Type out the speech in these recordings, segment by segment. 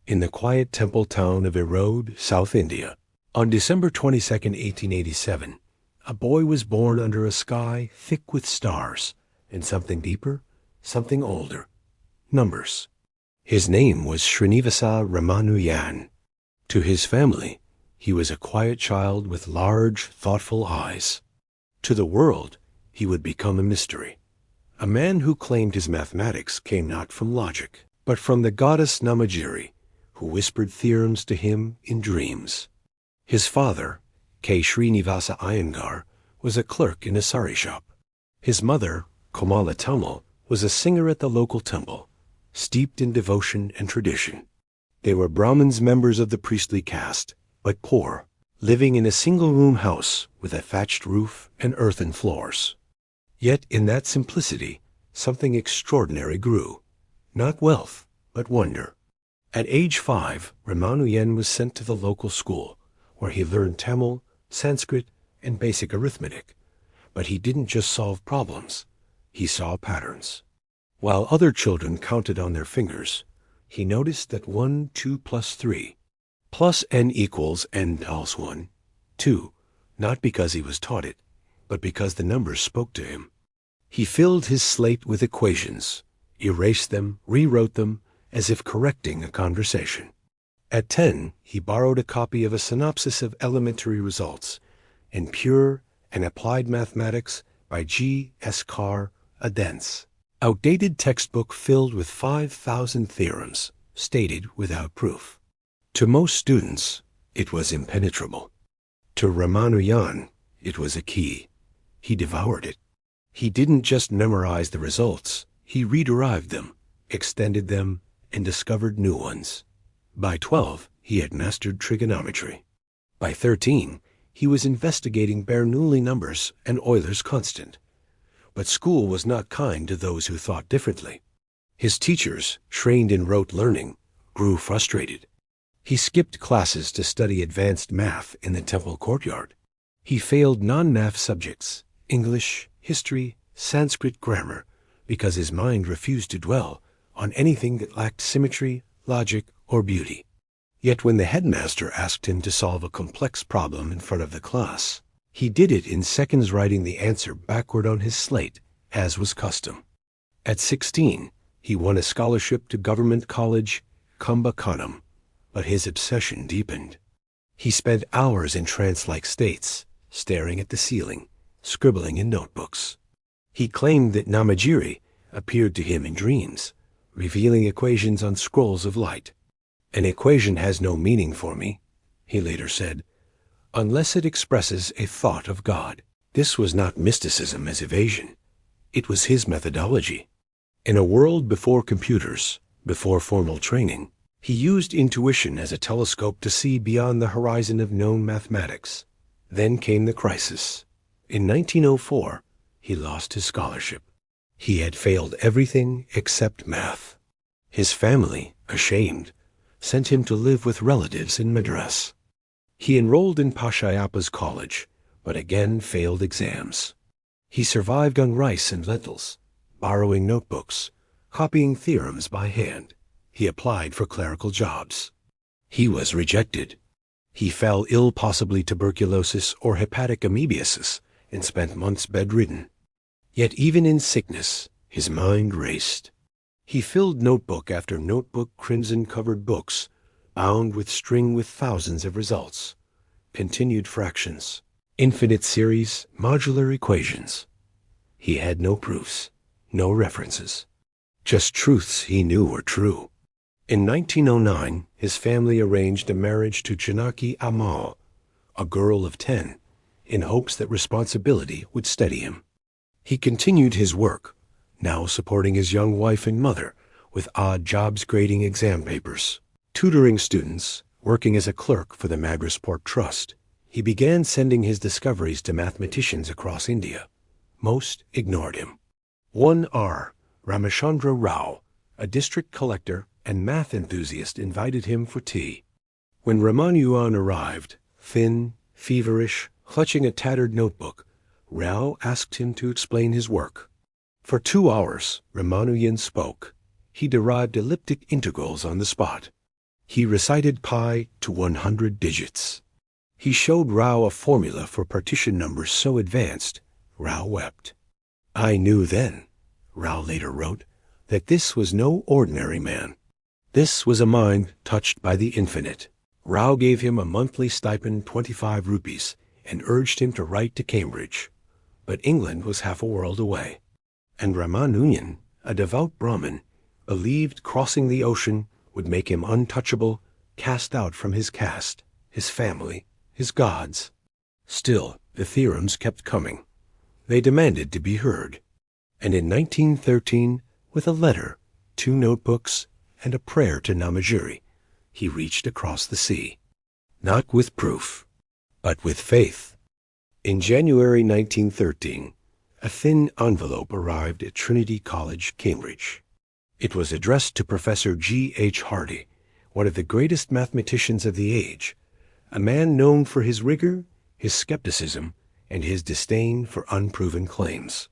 in the quiet temple town of Erode, South India. On December 22, 1887, a boy was born under a sky thick with stars, and something deeper, something older, numbers. His name was Srinivasa Ramanujan. To his family, he was a quiet child with large, thoughtful eyes. To the world, he would become a mystery. A man who claimed his mathematics came not from logic, but from the goddess Namagiri, who whispered theorems to him in dreams. His father, K. Srinivasa Iyengar, was a clerk in a sari shop. His mother, Komala Tamil, was a singer at the local temple, steeped in devotion and tradition. They were Brahmins, members of the priestly caste, but poor, living in a single-room house with a thatched roof and earthen floors. Yet in that simplicity, something extraordinary grew. Not wealth, but wonder. At age 5, Ramanujan was sent to the local school, where he learned Tamil, Sanskrit, and basic arithmetic. But he didn't just solve problems. He saw patterns. While other children counted on their fingers, he noticed that 1, 2 plus 3, plus n equals n times 1, 2, not because he was taught it, but because the numbers spoke to him. He filled his slate with equations, erased them, rewrote them, as if correcting a conversation. At 10, he borrowed a copy of a synopsis of elementary results in pure and applied mathematics by G. S. Carr, a dense, outdated textbook filled with 5,000 theorems, stated without proof. To most students, it was impenetrable. To Ramanujan, it was a key. He devoured it. He didn't just memorize the results, he rederived them, extended them, and discovered new ones. By 12, he had mastered trigonometry. By 13, he was investigating Bernoulli numbers and Euler's constant. But school was not kind to those who thought differently. His teachers, trained in rote learning, grew frustrated. He skipped classes to study advanced math in the temple courtyard. He failed non-math subjects, English, history, Sanskrit grammar, because his mind refused to dwell on anything that lacked symmetry, logic, or beauty. Yet when the headmaster asked him to solve a complex problem in front of the class, he did it in seconds, writing the answer backward on his slate, as was custom. At 16, he won a scholarship to Government College, Kumbakonam, but his obsession deepened. He spent hours in trance-like states, staring at the ceiling, scribbling in notebooks. He claimed that Namagiri appeared to him in dreams, revealing equations on scrolls of light. An equation has no meaning for me, he later said, unless it expresses a thought of God. This was not mysticism as evasion. It was his methodology. In a world before computers, before formal training, he used intuition as a telescope to see beyond the horizon of known mathematics. Then came the crisis. In 1904, he lost his scholarship. He had failed everything except math. His family, ashamed, sent him to live with relatives in Madras. He enrolled in Pashayappa's college, but again failed exams. He survived on rice and lentils, borrowing notebooks, copying theorems by hand. He applied for clerical jobs. He was rejected. He fell ill, possibly tuberculosis or hepatic amoebiasis, and spent months bedridden. Yet even in sickness, his mind raced. He filled notebook after notebook, crimson-covered books, bound with string with thousands of results, continued fractions, infinite series, modular equations. He had no proofs, no references, just truths he knew were true. In 1909, his family arranged a marriage to Janaki Amal, a girl of 10, in hopes that responsibility would steady him. He continued his work, now supporting his young wife and mother with odd jobs grading exam papers, tutoring students, working as a clerk for the Madras Port Trust. He began sending his discoveries to mathematicians across India. Most ignored him. One R. Ramachandra Rao, a district collector and math enthusiast, invited him for tea. When Ramanujan arrived, thin, feverish, clutching a tattered notebook, Rao asked him to explain his work. For 2 hours, Ramanujan spoke. He derived elliptic integrals on the spot. He recited pi to 100 digits. He showed Rao a formula for partition numbers so advanced, Rao wept. I knew then, Rao later wrote, that this was no ordinary man. This was a mind touched by the infinite. Rao gave him a monthly stipend 25 rupees and urged him to write to Cambridge. But England was half a world away. And Ramanujan, a devout Brahmin, believed crossing the ocean would make him untouchable, cast out from his caste, his family, his gods. Still, the theorems kept coming. They demanded to be heard. And in 1913, with a letter, 2 notebooks, and a prayer to Namajiri, he reached across the sea. Not with proof, but with faith. In January 1913, a thin envelope arrived at Trinity College, Cambridge. It was addressed to Professor G. H. Hardy, one of the greatest mathematicians of the age, a man known for his rigor, his skepticism, and his disdain for unproven claims.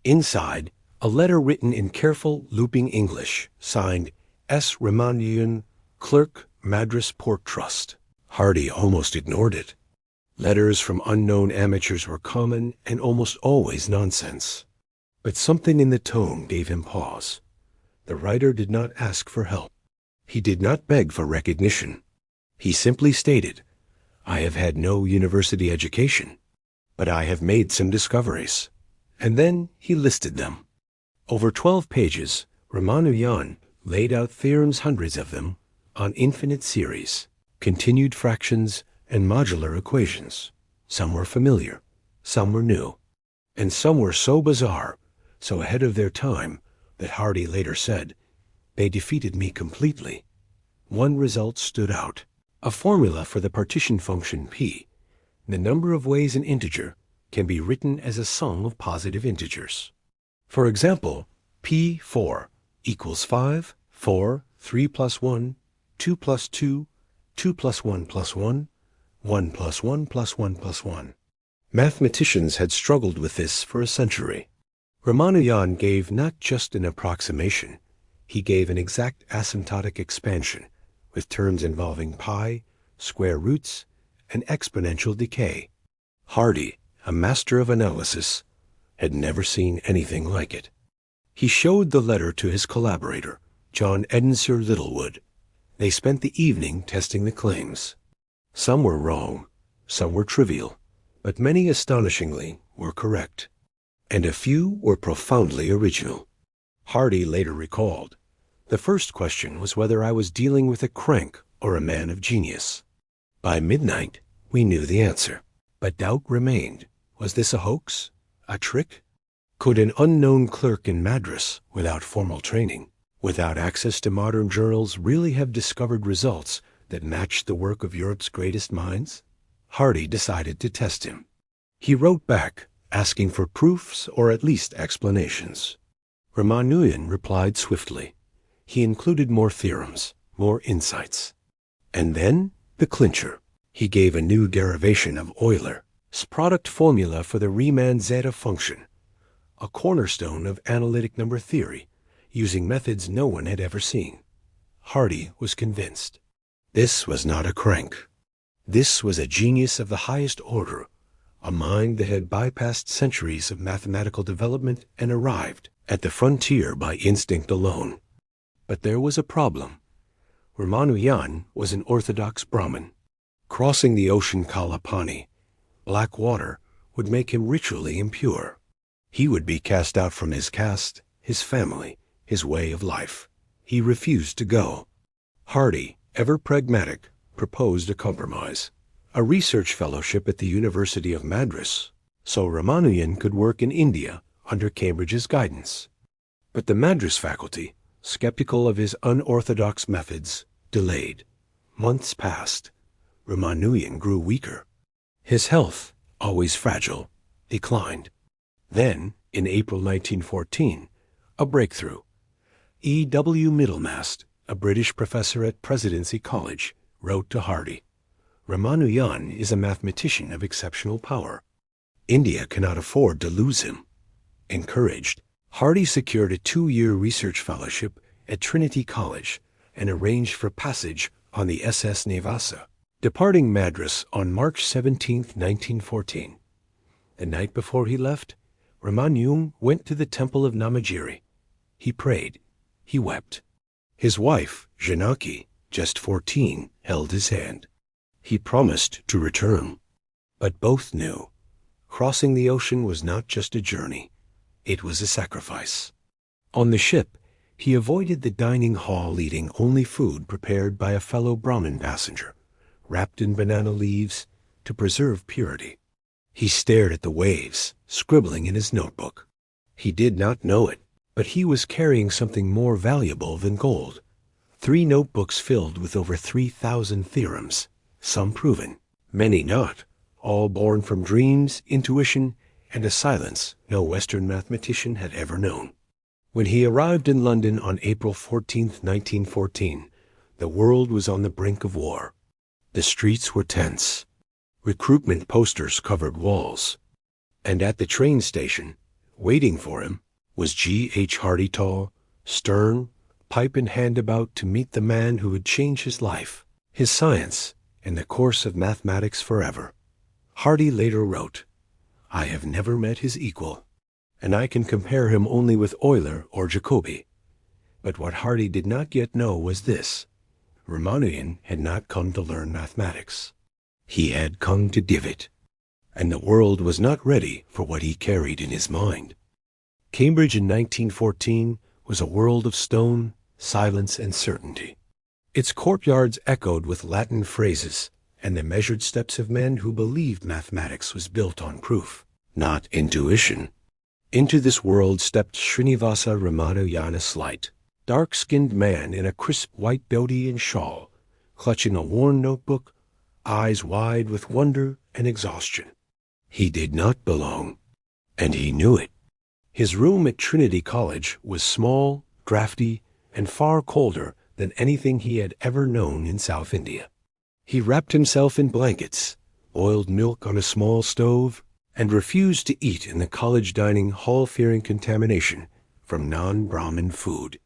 Inside, a letter written in careful, looping English, signed S. Ramanujan, Clerk, Madras Port Trust. Hardy almost ignored it. Letters from unknown amateurs were common and almost always nonsense. But something in the tone gave him pause. The writer did not ask for help. He did not beg for recognition. He simply stated, I have had no university education, but I have made some discoveries. And then he listed them. Over 12 pages, Ramanujan laid out theorems, hundreds of them, on infinite series, continued fractions, and modular equations. Some were familiar, some were new, and some were so bizarre, so ahead of their time, that Hardy later said, they defeated me completely. One result stood out, a formula for the partition function p, the number of ways an integer can be written as a sum of positive integers. For example, p4 equals 5, 4, 3 plus 1, 2 plus 2, 2 plus 1 plus 1, 1 plus 1 plus 1 plus 1. Mathematicians had struggled with this for a century. Ramanujan gave not just an approximation, he gave an exact asymptotic expansion, with terms involving pi, square roots, and exponential decay. Hardy, a master of analysis, had never seen anything like it. He showed the letter to his collaborator, John Edensor Littlewood. They spent the evening testing the claims. Some were wrong, some were trivial, but many astonishingly were correct. And a few were profoundly original. Hardy later recalled, the first question was whether I was dealing with a crank or a man of genius. By midnight, we knew the answer, but doubt remained. Was this a hoax? A trick? Could an unknown clerk in Madras, without formal training, without access to modern journals, really have discovered results that matched the work of Europe's greatest minds? Hardy decided to test him. He wrote back, asking for proofs or at least explanations. Ramanujan replied swiftly. He included more theorems, more insights. And then, the clincher. He gave a new derivation of Euler's product formula for the Riemann zeta function, a cornerstone of analytic number theory, using methods no one had ever seen. Hardy was convinced. This was not a crank. This was a genius of the highest order, a mind that had bypassed centuries of mathematical development and arrived at the frontier by instinct alone. But there was a problem. Ramanujan was an orthodox Brahmin. Crossing the ocean Kalapani, black water, would make him ritually impure. He would be cast out from his caste, his family, his way of life. He refused to go. Hardy, ever pragmatic, proposed a compromise, a research fellowship at the University of Madras, so Ramanujan could work in India under Cambridge's guidance. But the Madras faculty, skeptical of his unorthodox methods, delayed. Months passed. Ramanujan grew weaker. His health, always fragile, declined. Then, in April 1914, a breakthrough. E. W. Middlemast, a British professor at Presidency College, wrote to Hardy, Ramanujan is a mathematician of exceptional power. India cannot afford to lose him. Encouraged, Hardy secured a 2-year research fellowship at Trinity College and arranged for passage on the SS Srinivasa, departing Madras on March 17, 1914. The night before he left, Ramanujan went to the temple of Namagiri. He prayed. He wept. His wife, Janaki, just 14, held his hand. He promised to return. But both knew crossing the ocean was not just a journey. It was a sacrifice. On the ship, he avoided the dining hall, eating only food prepared by a fellow Brahmin passenger, wrapped in banana leaves to preserve purity. He stared at the waves, scribbling in his notebook. He did not know it, but he was carrying something more valuable than gold. 3 notebooks filled with over 3,000 theorems, some proven, many not, all born from dreams, intuition, and a silence no Western mathematician had ever known. When he arrived in London on April 14, 1914, the world was on the brink of war. The streets were tense. Recruitment posters covered walls. And at the train station, waiting for him, was G.H. Hardy, tall, stern, pipe in hand, about to meet the man who would change his life, his science, and the course of mathematics forever. Hardy later wrote, "I have never met his equal, and I can compare him only with Euler or Jacobi." But what Hardy did not yet know was this: Ramanujan had not come to learn mathematics. He had come to give it, and the world was not ready for what he carried in his mind. Cambridge in 1914 was a world of stone, silence, and certainty. Its courtyards echoed with Latin phrases and the measured steps of men who believed mathematics was built on proof, not intuition. Into this world stepped Srinivasa Ramanujan, a slight, dark-skinned man in a crisp white dhoti and shawl, clutching a worn notebook, eyes wide with wonder and exhaustion. He did not belong, and he knew it. His room at Trinity College was small, drafty, and far colder than anything he had ever known in South India. He wrapped himself in blankets, boiled milk on a small stove, and refused to eat in the college dining hall, fearing contamination from non-Brahmin food.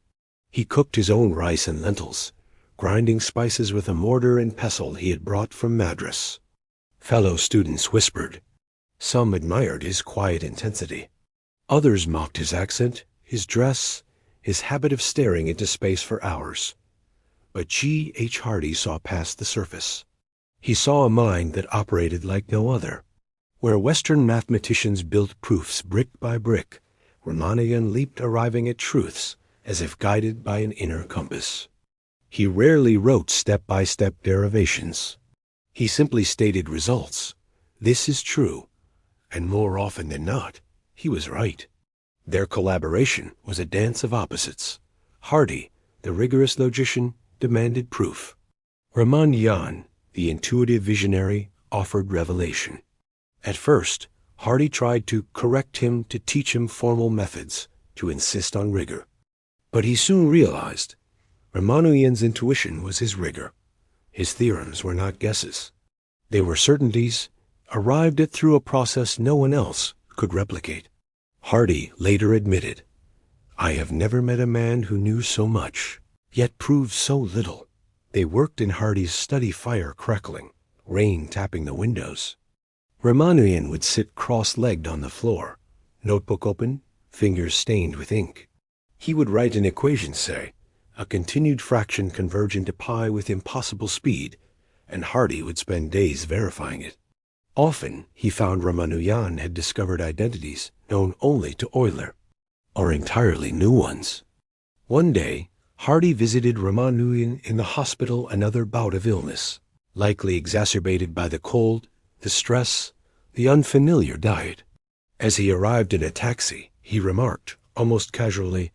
He cooked his own rice and lentils, grinding spices with a mortar and pestle he had brought from Madras. Fellow students whispered. Some admired his quiet intensity. Others mocked his accent, his dress, his habit of staring into space for hours. But G.H. Hardy saw past the surface. He saw a mind that operated like no other. Where Western mathematicians built proofs brick by brick, Ramanujan leaped, arriving at truths as if guided by an inner compass. He rarely wrote step-by-step derivations. He simply stated results. This is true, and more often than not, he was right. Their collaboration was a dance of opposites. Hardy, the rigorous logician, demanded proof. Ramanujan, the intuitive visionary, offered revelation. At first, Hardy tried to correct him, to teach him formal methods, to insist on rigor. But he soon realized Ramanujan's intuition was his rigor. His theorems were not guesses. They were certainties, arrived at through a process no one else could replicate. Hardy later admitted, "I have never met a man who knew so much, yet proved so little." They worked in Hardy's study, fire crackling, rain tapping the windows. Ramanujan would sit cross-legged on the floor, notebook open, fingers stained with ink. He would write an equation, say, a continued fraction converge into pi with impossible speed, and Hardy would spend days verifying it. Often he found Ramanujan had discovered identities known only to Euler, or entirely new ones. One day, Hardy visited Ramanujan in the hospital, another bout of illness, likely exacerbated by the cold, the stress, the unfamiliar diet. As he arrived in a taxi, he remarked, almost casually,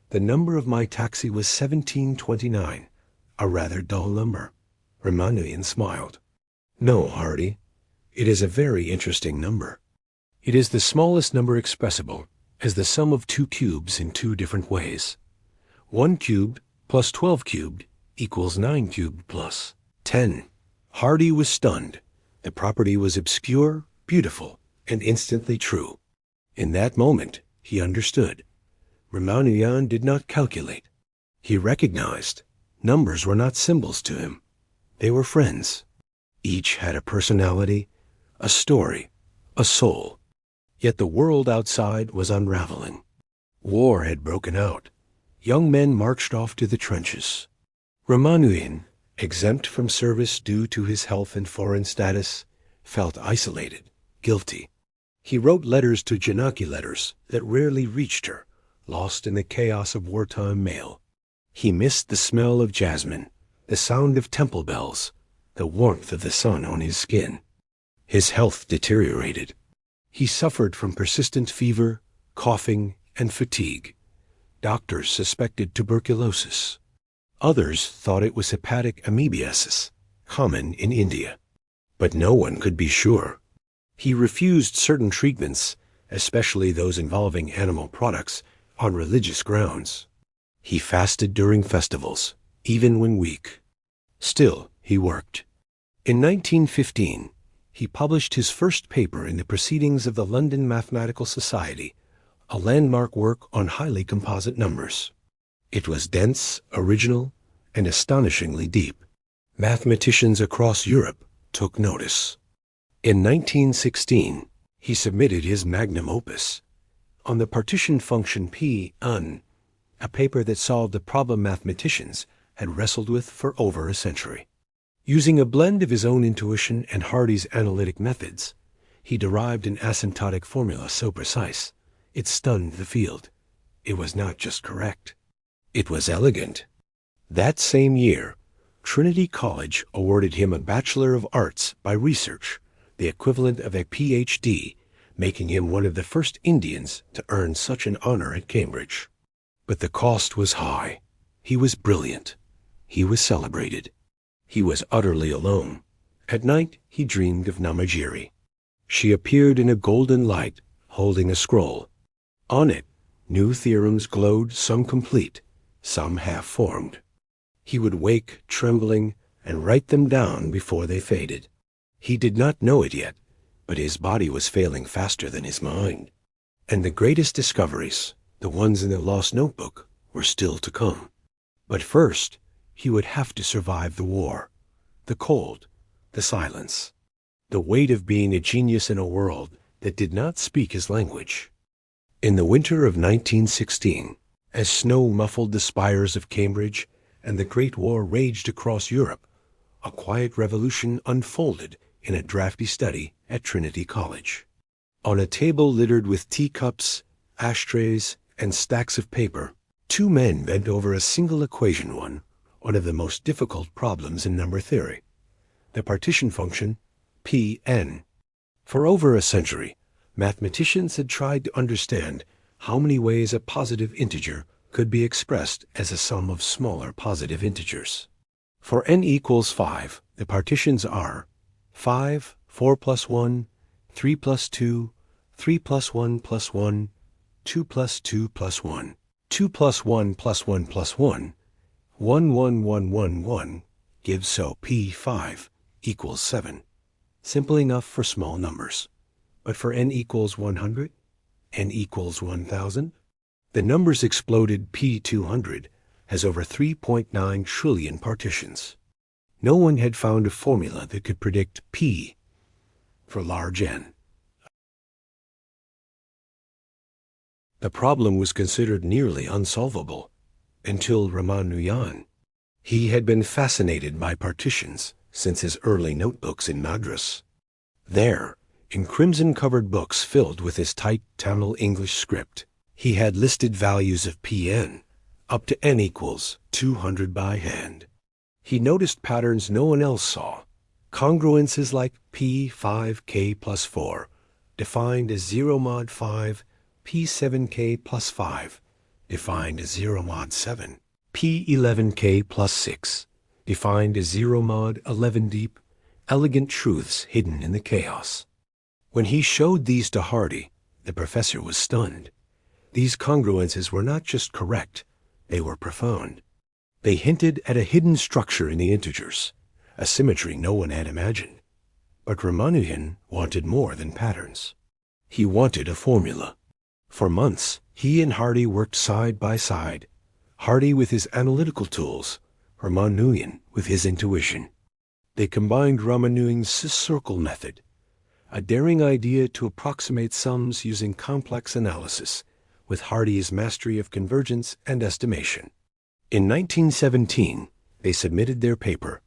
"The number of my taxi was 1729, a rather dull number." Ramanujan smiled. "No, Hardy, it is a very interesting number. It is the smallest number expressible as the sum of 2 cubes in 2 different ways. 1 cubed plus 12 cubed equals 9 cubed plus 10. Hardy was stunned. The property was obscure, beautiful, and instantly true. In that moment, he understood. Ramanujan did not calculate. He recognized numbers were not symbols to him. They were friends. Each had a personality, a story, a soul. Yet the world outside was unraveling. War had broken out. Young men marched off to the trenches. Ramanujan, exempt from service due to his health and foreign status, felt isolated, guilty. He wrote letters to Janaki letters that rarely reached her, lost in the chaos of wartime mail. He missed the smell of jasmine, the sound of temple bells, the warmth of the sun on his skin. His health deteriorated. He suffered from persistent fever, coughing, and fatigue. Doctors suspected tuberculosis. Others thought it was hepatic amoebiasis, common in India. But no one could be sure. He refused certain treatments, especially those involving animal products, on religious grounds. He fasted during festivals, even when weak. Still, he worked. In 1915, he published his first paper in the Proceedings of the London Mathematical Society, a landmark work on highly composite numbers. It was dense, original, and astonishingly deep. Mathematicians across Europe took notice. In 1916, he submitted his magnum opus on the partition function P(n), a paper that solved a problem mathematicians had wrestled with for over a century. Using a blend of his own intuition and Hardy's analytic methods, he derived an asymptotic formula so precise, it stunned the field. It was not just correct. It was elegant. That same year, Trinity College awarded him a Bachelor of Arts by research, the equivalent of a Ph.D., making him one of the first Indians to earn such an honor at Cambridge. But the cost was high. He was brilliant. He was celebrated. He was utterly alone. At night, he dreamed of Namagiri. She appeared in a golden light, holding a scroll. On it, new theorems glowed, some complete, some half-formed. He would wake, trembling, and write them down before they faded. He did not know it yet, but his body was failing faster than his mind. And the greatest discoveries, the ones in the lost notebook, were still to come. But first, he would have to survive the war, the cold, the silence, the weight of being a genius in a world that did not speak his language. In the winter of 1916, as snow muffled the spires of Cambridge and the Great War raged across Europe, a quiet revolution unfolded in a drafty study at Trinity College. On a table littered with teacups, ashtrays, and stacks of paper, two men bent over a single equation, one of the most difficult problems in number theory, the partition function Pn. For over a century, mathematicians had tried to understand how many ways a positive integer could be expressed as a sum of smaller positive integers. For n equals 5, the partitions are 5, 4 plus 1, 3 plus 2, 3 plus 1 plus 1, 2 plus 2 plus 1, 2 plus 1 plus 1 plus 1, 1, 1, 1, 1, 1 gives so P5 equals 7. Simple enough for small numbers. But for n equals 100, n equals 1000, the numbers exploded. P200 has over 3.9 trillion partitions. No one had found a formula that could predict P for large N. The problem was considered nearly unsolvable until Ramanujan. He had been fascinated by partitions since his early notebooks in Madras. There, in crimson-covered books filled with his tight Tamil English script, he had listed values of Pn up to n equals 200 by hand. He noticed patterns no one else saw, congruences like P5k plus 4, defined as 0 mod 5, P7k plus 5, defined as 0 mod 7, P11k plus 6, defined as 0 mod 11 deep, elegant truths hidden in the chaos. When he showed these to Hardy, the professor was stunned. These congruences were not just correct, they were profound. They hinted at a hidden structure in the integers, a symmetry no one had imagined. But Ramanujan wanted more than patterns. He wanted a formula. For months, he and Hardy worked side by side, Hardy with his analytical tools, Ramanujan with his intuition. They combined Ramanujan's circle method, a daring idea to approximate sums using complex analysis, with Hardy's mastery of convergence and estimation. In 1917, they submitted their paper,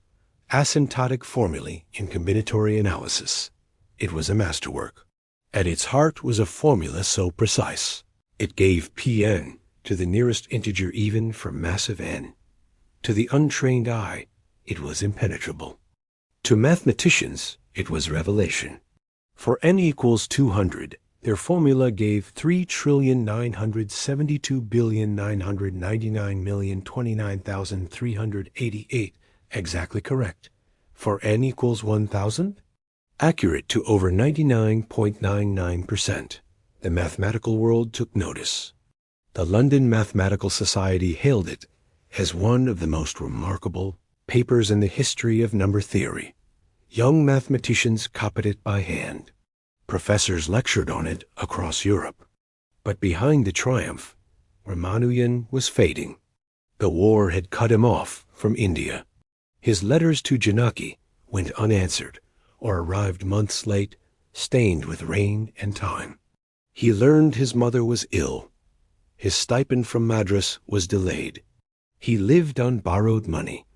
Asymptotic Formulae in Combinatory Analysis. It was a masterwork. At its heart was a formula so precise. It gave Pn to the nearest integer even for massive n. To the untrained eye, it was impenetrable. To mathematicians, it was revelation. For n equals 200, their formula gave 3,972,999,029,388, exactly correct. For n equals 1,000, accurate to over 99.99%. The mathematical world took notice. The London Mathematical Society hailed it as one of the most remarkable papers in the history of number theory. Young mathematicians copied it by hand. Professors lectured on it across Europe. But behind the triumph, Ramanujan was fading. The war had cut him off from India. His letters to Janaki went unanswered or arrived months late, stained with rain and time. He learned his mother was ill. His stipend from Madras was delayed. He lived on borrowed money,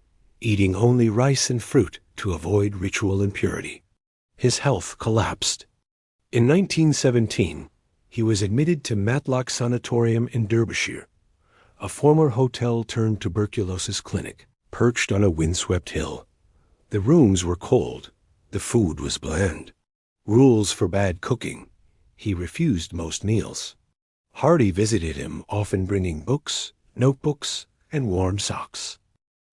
eating only rice and fruit to avoid ritual impurity. His health collapsed. In 1917, he was admitted to Matlock Sanatorium in Derbyshire, a former hotel-turned-tuberculosis clinic, perched on a windswept hill. The rooms were cold. The food was bland. Rules for bad cooking. He refused most meals. Hardy visited him, often bringing books, notebooks, and warm socks.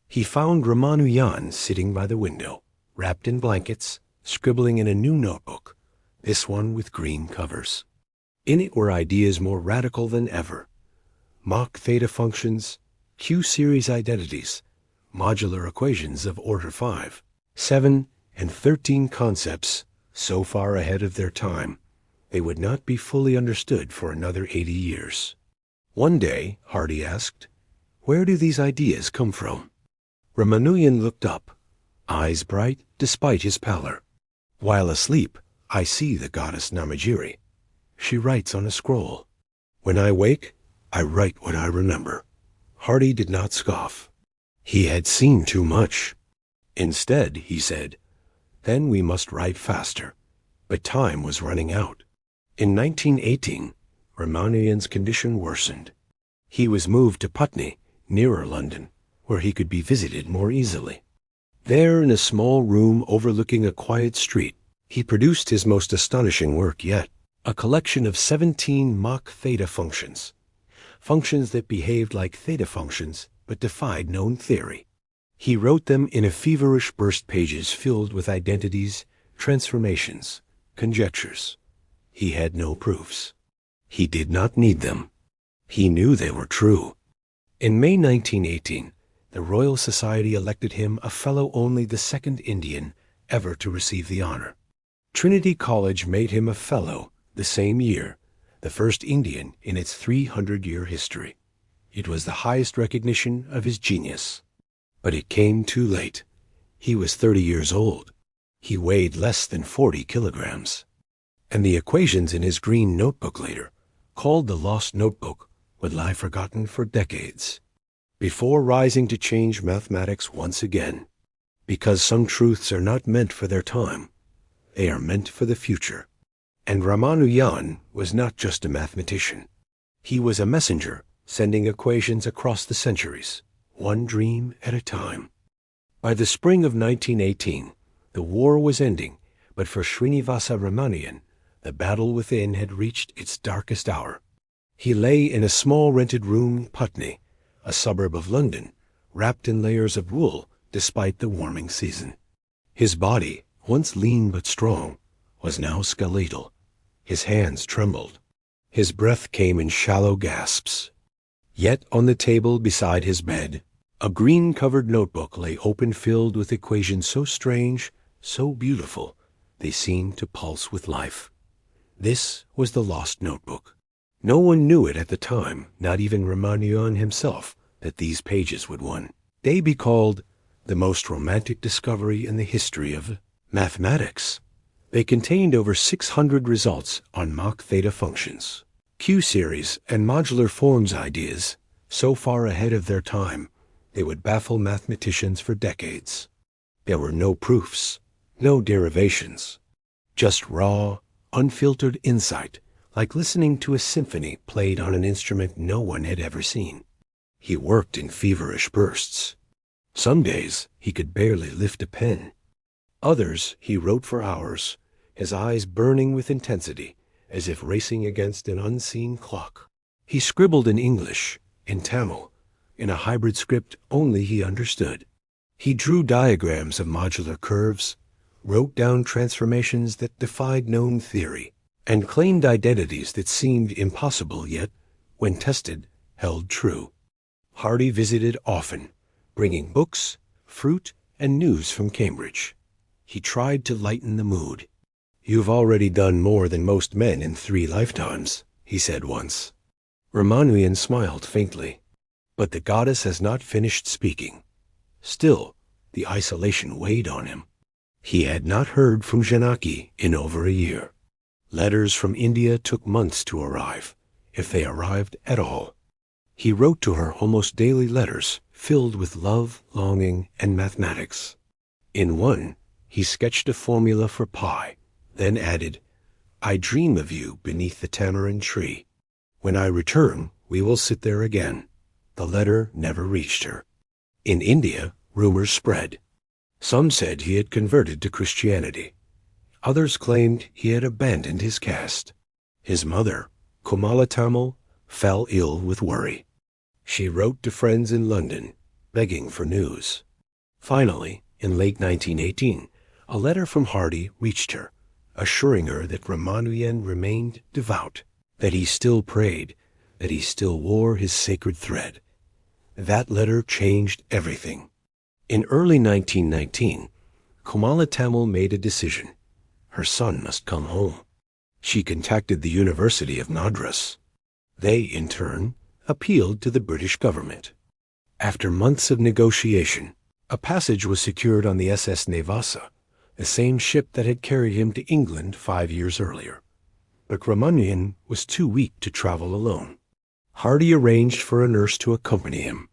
He found Ramanujan sitting by the window, wrapped in blankets, scribbling in a new notebook, this one with green covers. In it were ideas more radical than ever. Mach theta functions, Q-series identities, modular equations of order 5, 7, and 13 concepts so far ahead of their time, they would not be fully understood for another 80 years. One day, Hardy asked, "Where do these ideas come from?" Ramanujan looked up, eyes bright despite his pallor. "While asleep, I see the goddess Namagiri. She writes on a scroll. When I wake, I write what I remember." Hardy did not scoff. He had seen too much. Instead, he said, "Then we must write faster." But time was running out. In 1918, Ramanujan's condition worsened. He was moved to Putney, nearer London, where he could be visited more easily. There, in a small room overlooking a quiet street, he produced his most astonishing work yet, a collection of 17 Mach theta functions, functions that behaved like theta functions but defied known theory. He wrote them in a feverish burst pages filled with identities, transformations, conjectures. He had no proofs. He did not need them. He knew they were true. In May 1918, the Royal Society elected him a fellow, only the second Indian ever to receive the honor. Trinity College made him a fellow the same year, the first Indian in its 300-year history. It was the highest recognition of his genius. But it came too late. He was 30 years old. He weighed less than 40 kilograms. And the equations in his green notebook later, called the Lost Notebook, would lie forgotten for decades, before rising to change mathematics once again. Because some truths are not meant for their time. They are meant for the future. And Ramanujan was not just a mathematician. He was a messenger, sending equations across the centuries, one dream at a time. By the spring of 1918, the war was ending, but for Srinivasa Ramanujan, the battle within had reached its darkest hour. He lay in a small rented room in Putney, a suburb of London, wrapped in layers of wool despite the warming season. His body, once lean but strong, was now skeletal. His hands trembled. His breath came in shallow gasps. Yet on the table beside his bed, a green-covered notebook lay open, filled with equations so strange, so beautiful, they seemed to pulse with life. This was the Lost Notebook. No one knew it at the time, not even Ramanujan himself, that these pages would one day be called the most romantic discovery in the history of mathematics. They contained over 600 results on Mach theta functions, Q-series, and modular forms ideas so far ahead of their time they would baffle mathematicians for decades. There were no proofs, no derivations, just raw, unfiltered insight, like listening to a symphony played on an instrument no one had ever seen. He worked in feverish bursts. Some days he could barely lift a pen. Others he wrote for hours, his eyes burning with intensity, as if racing against an unseen clock. He scribbled in English, in Tamil, in a hybrid script only he understood. He drew diagrams of modular curves, wrote down transformations that defied known theory, and claimed identities that seemed impossible yet, when tested, held true. Hardy visited often, bringing books, fruit, and news from Cambridge. He tried to lighten the mood. "You've already done more than most men in 3 lifetimes," he said once. Ramanujan smiled faintly. But the goddess has not finished speaking. Still, the isolation weighed on him. He had not heard from Janaki in over a year. Letters from India took months to arrive, if they arrived at all. He wrote to her almost daily letters filled with love, longing, and mathematics. In one, he sketched a formula for pi, then added, "I dream of you beneath the tamarind tree. When I return, we will sit there again." The letter never reached her. In India, rumors spread. Some said he had converted to Christianity. Others claimed he had abandoned his caste. His mother, Kamala Tamil, fell ill with worry. She wrote to friends in London, begging for news. Finally, in late 1918, a letter from Hardy reached her, assuring her that Ramanujan remained devout, that he still prayed, that he still wore his sacred thread. That letter changed everything. In early 1919, Kamala Tamil made a decision. Her son must come home. She contacted the University of Madras. They, in turn, appealed to the British government. After months of negotiation, a passage was secured on the SS Srinivasa, the same ship that had carried him to England 5 years earlier. But Ramanujan was too weak to travel alone. Hardy arranged for a nurse to accompany him.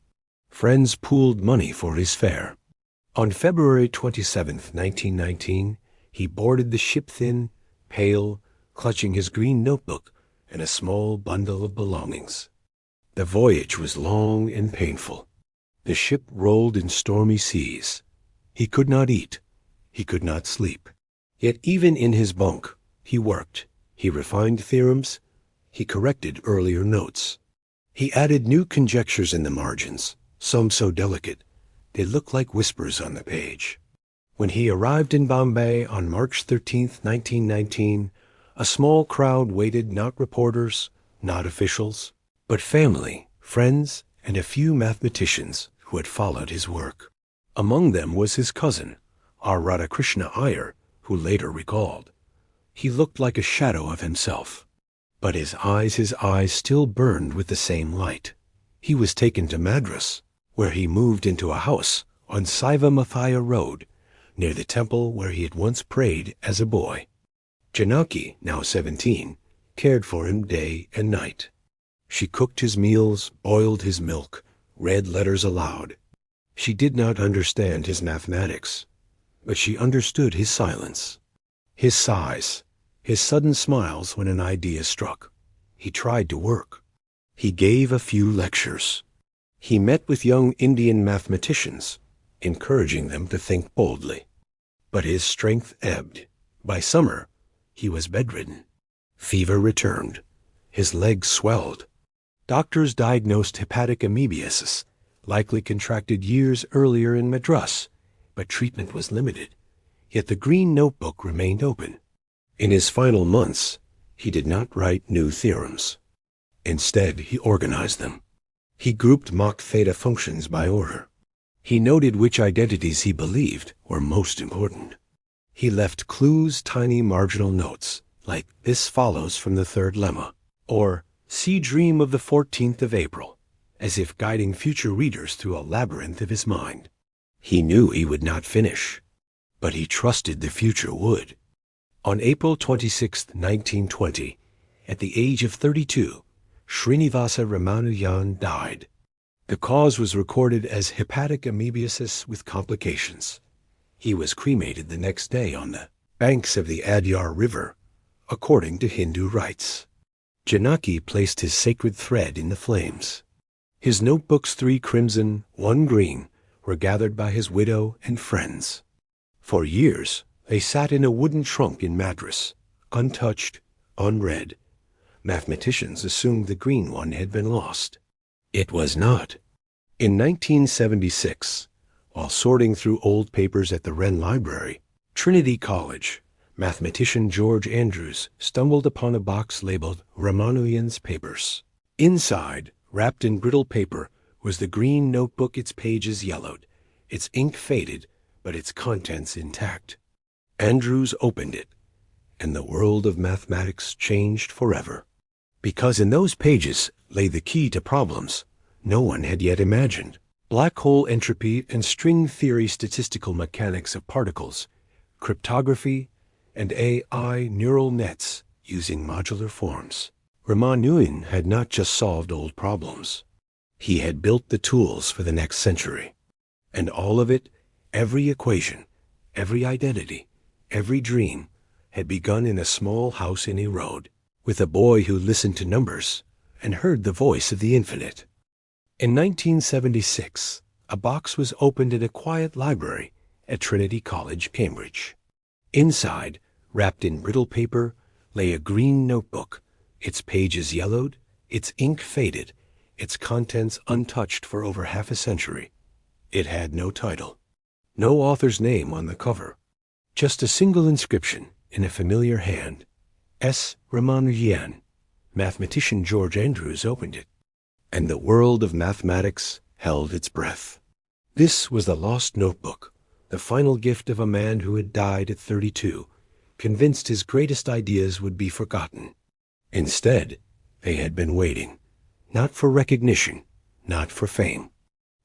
Friends pooled money for his fare. On February 27, 1919, he boarded the ship thin, pale, clutching his green notebook and a small bundle of belongings. The voyage was long and painful. The ship rolled in stormy seas. He could not eat. He could not sleep. Yet even in his bunk, he worked. He refined theorems. He corrected earlier notes. He added new conjectures in the margins, some so delicate they looked like whispers on the page. When he arrived in Bombay on March 13, 1919, a small crowd waited, not reporters, not officials, but family, friends, and a few mathematicians who had followed his work. Among them was his cousin, R. Radhakrishna Iyer, who later recalled, "He looked like a shadow of himself, but his eyes still burned with the same light." He was taken to Madras, where he moved into a house on Saiva Mathaya Road, near the temple where he had once prayed as a boy. Janaki, now 17, cared for him day and night. She cooked his meals, boiled his milk, read letters aloud. She did not understand his mathematics, but she understood his silence, his sighs, his sudden smiles when an idea struck. He tried to work. He gave a few lectures. He met with young Indian mathematicians, encouraging them to think boldly. But his strength ebbed. By summer, he was bedridden. Fever returned. His legs swelled. Doctors diagnosed hepatic amoebiasis, likely contracted years earlier in Madras, but treatment was limited. Yet the green notebook remained open. In his final months, he did not write new theorems. Instead, he organized them. He grouped Mach theta functions by order. He noted which identities he believed were most important. He left clues, tiny marginal notes, like "This follows from the third lemma," or "See dream of the 14th of April," as if guiding future readers through a labyrinth of his mind. He knew he would not finish, but he trusted the future would. On April 26, 1920, at the age of 32, Srinivasa Ramanujan died. The cause was recorded as hepatic amoebiasis with complications. He was cremated the next day on the banks of the Adyar River, according to Hindu rites. Janaki placed his sacred thread in the flames. His notebooks, 3 crimson, 1 green, were gathered by his widow and friends. For years, they sat in a wooden trunk in Madras, untouched, unread. Mathematicians assumed the green one had been lost. It was not. In 1976, while sorting through old papers at the Wren Library, Trinity College, mathematician George Andrews stumbled upon a box labeled Ramanujan's Papers. Inside, wrapped in brittle paper, was the green notebook, its pages yellowed, its ink faded, but its contents intact. Andrews opened it, and the world of mathematics changed forever. Because in those pages lay the key to problems no one had yet imagined. Black hole entropy and string theory, statistical mechanics of particles, cryptography, and AI neural nets using modular forms. Ramanujan had not just solved old problems. He had built the tools for the next century. And all of it, every equation, every identity, every dream, had begun in a small house in a road, with a boy who listened to numbers and heard the voice of the infinite. In 1976, a box was opened in a quiet library at Trinity College, Cambridge. Inside, wrapped in brittle paper, lay a green notebook, its pages yellowed, its ink faded, its contents untouched for over half a century. It had no title, no author's name on the cover, just a single inscription in a familiar hand. S. Ramanujan. Mathematician George Andrews opened it, and the world of mathematics held its breath. This was the lost notebook, the final gift of a man who had died at 32, convinced his greatest ideas would be forgotten. Instead, they had been waiting, not for recognition, not for fame,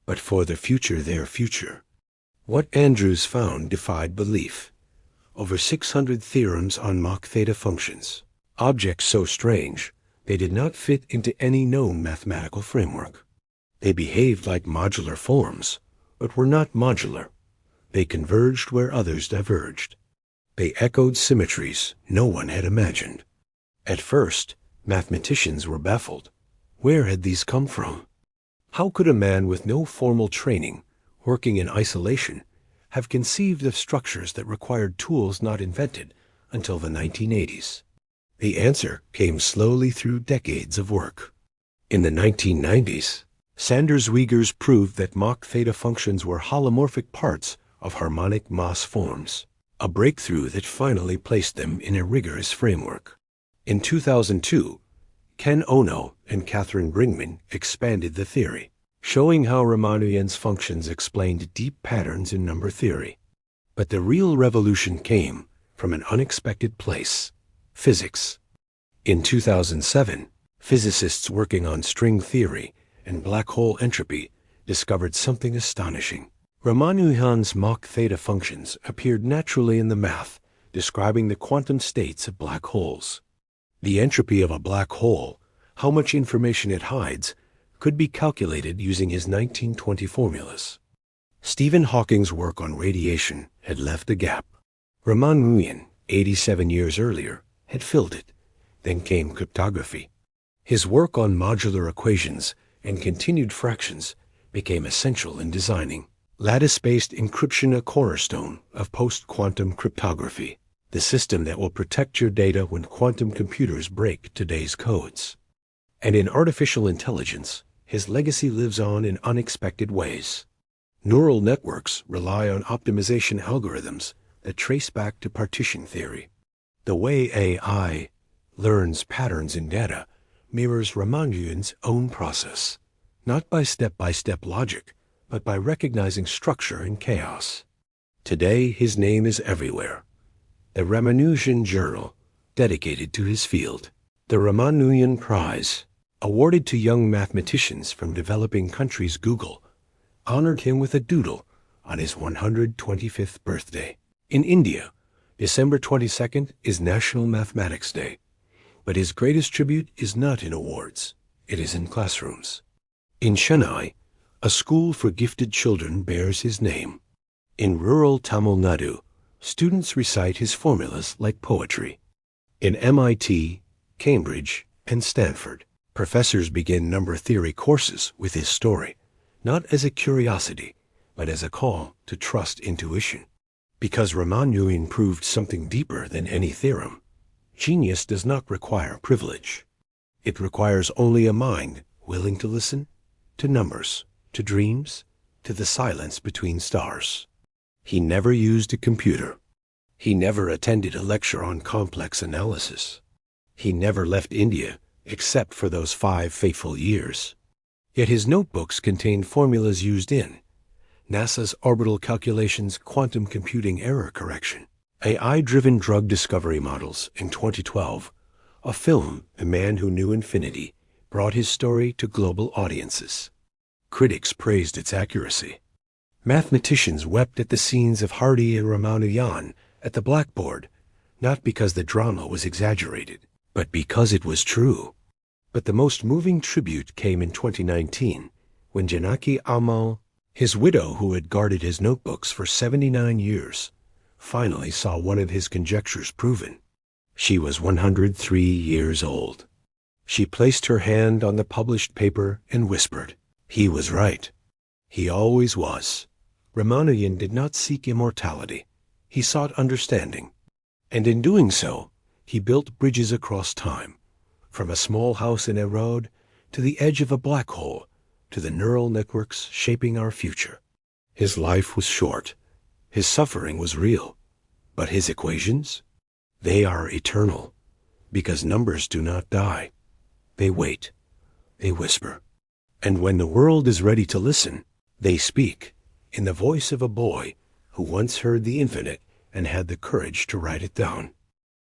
but for the future, their future. What Andrews found defied belief. Over 600 theorems on Mach theta functions, objects so strange they did not fit into any known mathematical framework. They behaved like modular forms, but were not modular. They converged where others diverged. They echoed symmetries no one had imagined. At first, mathematicians were baffled. Where had these come from? How could a man with no formal training, working in isolation, have conceived of structures that required tools not invented until the 1980s? The answer came slowly through decades of work. In the 1990s, Sanders Wiegers proved that Mach theta functions were holomorphic parts of harmonic mass forms, a breakthrough that finally placed them in a rigorous framework. In 2002, Ken Ono and Catherine Bringman expanded the theory, showing how Ramanujan's functions explained deep patterns in number theory. But the real revolution came from an unexpected place: physics. In 2007, physicists working on string theory and black hole entropy discovered something astonishing. Ramanujan's Mach theta functions appeared naturally in the math, describing the quantum states of black holes. The entropy of a black hole, how much information it hides, could be calculated using his 1920 formulas. Stephen Hawking's work on radiation had left a gap. Ramanujan, 87 years earlier, had filled it. Then came cryptography. His work on modular equations and continued fractions became essential in designing lattice-based encryption, a cornerstone of post-quantum cryptography, the system that will protect your data when quantum computers break today's codes. And in artificial intelligence, his legacy lives on in unexpected ways. Neural networks rely on optimization algorithms that trace back to partition theory. The way AI learns patterns in data mirrors Ramanujan's own process, not by step-by-step logic, but by recognizing structure in chaos. Today, his name is everywhere. The Ramanujan Journal, dedicated to his field. The Ramanujan Prize, awarded to young mathematicians from developing countries, Google, honored him with a doodle on his 125th birthday. In India, December 22nd is National Mathematics Day, but his greatest tribute is not in awards, it is in classrooms. In Chennai, a school for gifted children bears his name. In rural Tamil Nadu, students recite his formulas like poetry. In MIT, Cambridge, and Stanford, professors begin number theory courses with his story, not as a curiosity, but as a call to trust intuition. Because Ramanujan proved something deeper than any theorem, genius does not require privilege. It requires only a mind willing to listen to numbers, to dreams, to the silence between stars. He never used a computer. He never attended a lecture on complex analysis. He never left India except for those 5 fateful years. Yet his notebooks contained formulas used in NASA's Orbital Calculations Quantum Computing Error Correction, AI-driven drug discovery models in 2012, a film, A Man Who Knew Infinity, brought his story to global audiences. Critics praised its accuracy. Mathematicians wept at the scenes of Hardy and Ramanujan at the blackboard, not because the drama was exaggerated, but because it was true. But the most moving tribute came in 2019, when Janaki Ammal, his widow who had guarded his notebooks for 79 years, finally saw one of his conjectures proven. She was 103 years old. She placed her hand on the published paper and whispered, "He was right. He always was." Ramanujan did not seek immortality. He sought understanding. And in doing so, he built bridges across time, from a small house in Erode to the edge of a black hole, to the neural networks shaping our future. His life was short. His suffering was real. But his equations? They are eternal, because numbers do not die. They wait. They whisper. And when the world is ready to listen, they speak in the voice of a boy who once heard the infinite and had the courage to write it down.